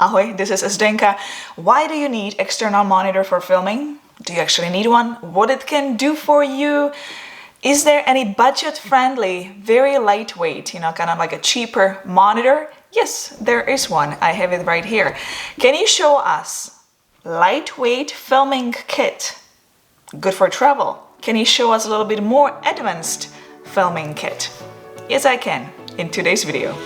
Ahoy, this is Zdenka. Why do you need external monitor for filming? Do you actually need one? What it can do for you? Is there any budget-friendly, very lightweight, kind of like a cheaper monitor? Yes, there is one. I have it right here. Can you show us lightweight filming kit? Good for travel. Can you show us a little bit more advanced filming kit? Yes, I can, in today's video.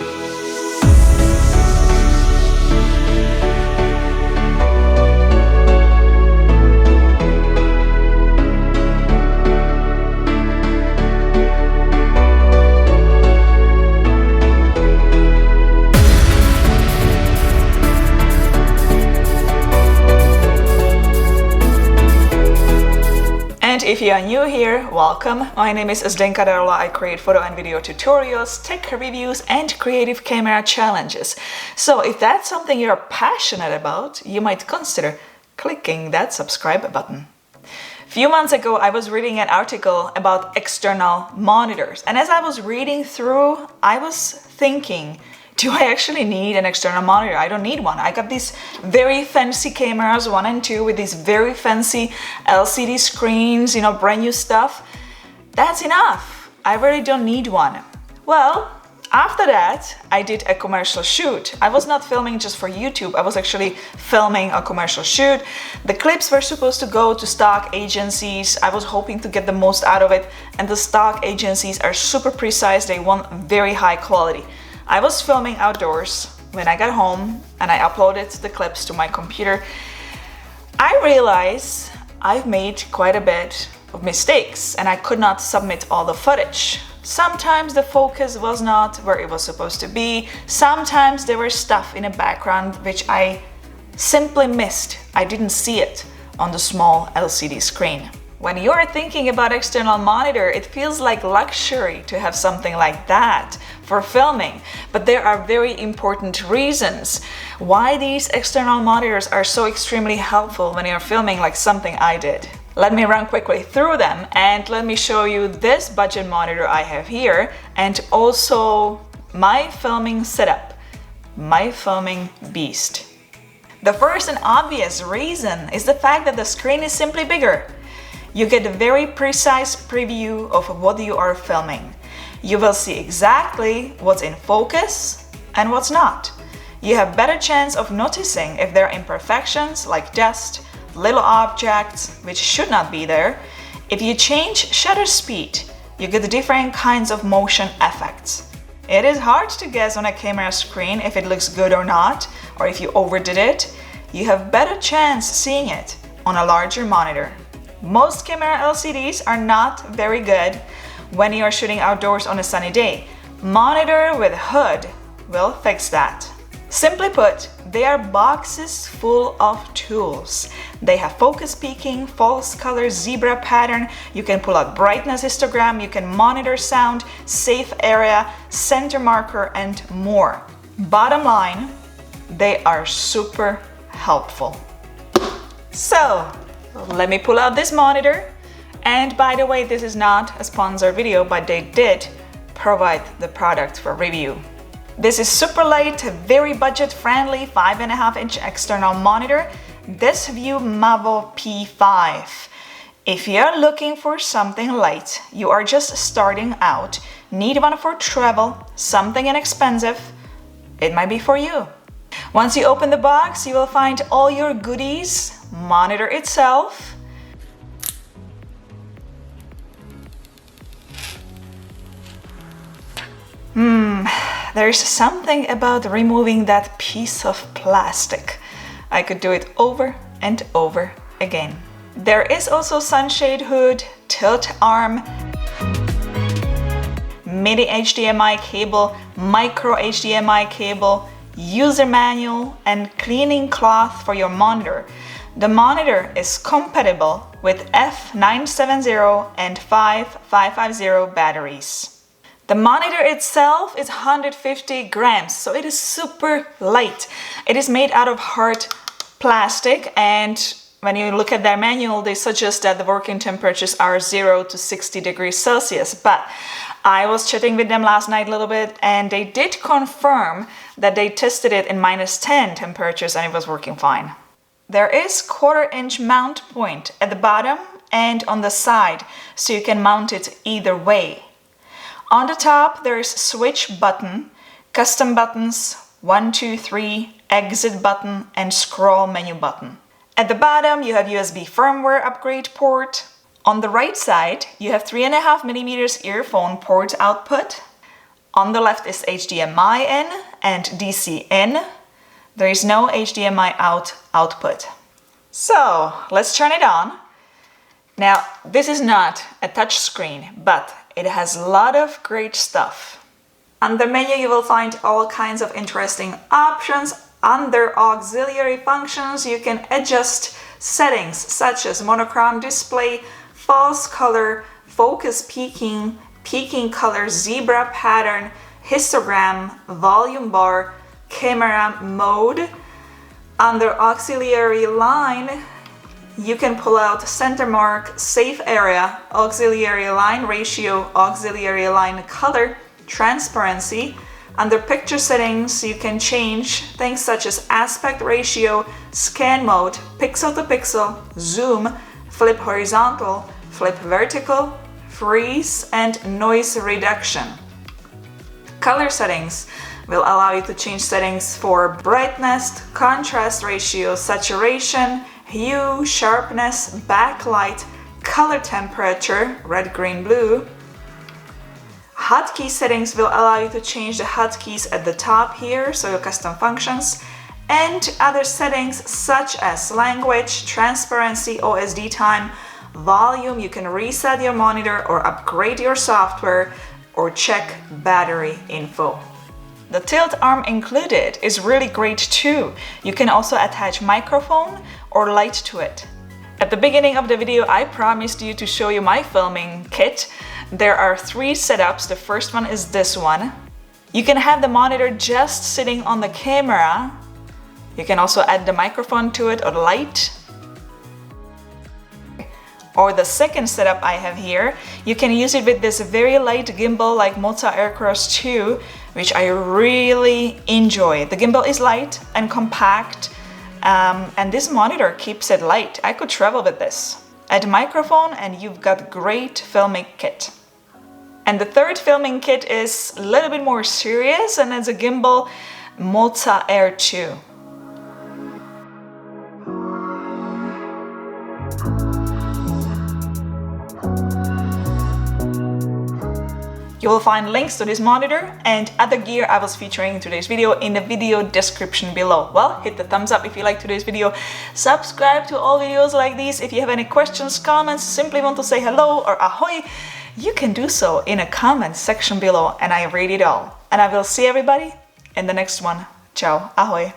And if you are new here, welcome. My name is Zdenka Darula. I create photo and video tutorials, tech reviews, and creative camera challenges. So if that's something you're passionate about, you might consider clicking that subscribe button. A few months ago, I was reading an article about external monitors. And as I was reading through, I was thinking, do I actually need an external monitor? I don't need one. I got these very fancy cameras, 1 and 2, with these very fancy LCD screens, brand new stuff. That's enough. I really don't need one. Well, after that, I did a commercial shoot. I was not filming just for YouTube. I was actually filming a commercial shoot. The clips were supposed to go to stock agencies. I was hoping to get the most out of it. And the stock agencies are super precise. They want very high quality. I was filming outdoors when I got home and I uploaded the clips to my computer. I realized I've made quite a bit of mistakes and I could not submit all the footage. Sometimes the focus was not where it was supposed to be. Sometimes there was stuff in the background which I simply missed. I didn't see it on the small LCD screen. When you're thinking about external monitor, it feels like luxury to have something like that for filming. But there are very important reasons why these external monitors are so extremely helpful when you're filming, like something I did. Let me run quickly through them and let me show you this budget monitor I have here and also my filming setup, my filming beast. The first and obvious reason is the fact that the screen is simply bigger. You get a very precise preview of what you are filming. You will see exactly what's in focus and what's not. You have better chance of noticing if there are imperfections like dust, little objects which should not be there. If you change shutter speed, you get different kinds of motion effects. It is hard to guess on a camera screen if it looks good or not, or if you overdid it. You have better chance seeing it on a larger monitor. Most camera LCDs are not very good when you are shooting outdoors on a sunny day. Monitor with hood will fix that. Simply put, they are boxes full of tools. They have focus peaking, false color, zebra pattern. You can pull out brightness histogram, you can monitor sound, safe area, center marker, and more. Bottom line, they are super helpful. So, let me pull out this monitor. And by the way, this is not a sponsored video, but they did provide the product for review. This is super light, very budget-friendly 5.5-inch external monitor, Desview Mavo P5. If you're looking for something light, you are just starting out, need one for travel, something inexpensive, it might be for you. Once you open the box, you will find all your goodies, monitor itself, there's something about removing that piece of plastic. I could do it over and over again. There is also sunshade hood, tilt arm, mini HDMI cable, micro HDMI cable, user manual, and cleaning cloth for your monitor. The monitor is compatible with F970 and 5550 batteries. The monitor itself is 150 grams, so it is super light. It is made out of hard plastic and when you look at their manual, they suggest that the working temperatures are 0 to 60 degrees Celsius. But I was chatting with them last night a little bit, and they did confirm that they tested it in -10 temperatures and it was working fine. There is 1/4-inch mount point at the bottom and on the side, so you can mount it either way. On the top, there is switch button, custom buttons, 1, 2, 3, exit button, and scroll menu button. At the bottom, you have USB firmware upgrade port. On the right side, you have 3.5mm earphone port output. On the left is HDMI in and DC in. There is no HDMI out output. So let's turn it on. Now, this is not a touch screen, but it has a lot of great stuff. Under menu, you will find all kinds of interesting options. Under auxiliary functions, you can adjust settings such as monochrome display, false color, focus peaking, peaking color, zebra pattern, histogram, volume bar, camera mode. Under auxiliary line, you can pull out center mark, safe area, auxiliary line ratio, auxiliary line color, transparency. Under picture settings, you can change things such as aspect ratio, scan mode, pixel to pixel, zoom, flip horizontal, flip vertical, freeze, and noise reduction. Color settings will allow you to change settings for brightness, contrast ratio, saturation, hue, sharpness, backlight, color temperature, red, green, blue. Hotkey settings will allow you to change the hotkeys at the top here, so your custom functions, and other settings such as language, transparency, OSD time, volume. You can reset your monitor or upgrade your software or check battery info. The tilt arm included is really great too. You can also attach microphone or light to it. At the beginning of the video, I promised you to show you my filming kit. There are 3 setups. The first one is this one. You can have the monitor just sitting on the camera. You can also add the microphone to it or the light. Or the second setup I have here, you can use it with this very light gimbal like Moza Aircross 2, which I really enjoy. The gimbal is light and compact, and this monitor keeps it light. I could travel with this. Add microphone and you've got great filming kit. And the third filming kit is a little bit more serious, and it's a gimbal Moza Air 2. You will find links to this monitor and other gear I was featuring in today's video in the video description below. Well, hit the thumbs up if you like today's video. Subscribe to all videos like these. If you have any questions, comments, simply want to say hello or ahoy, you can do so in a comment section below and I read it all. And I will see everybody in the next one. Ciao, ahoy.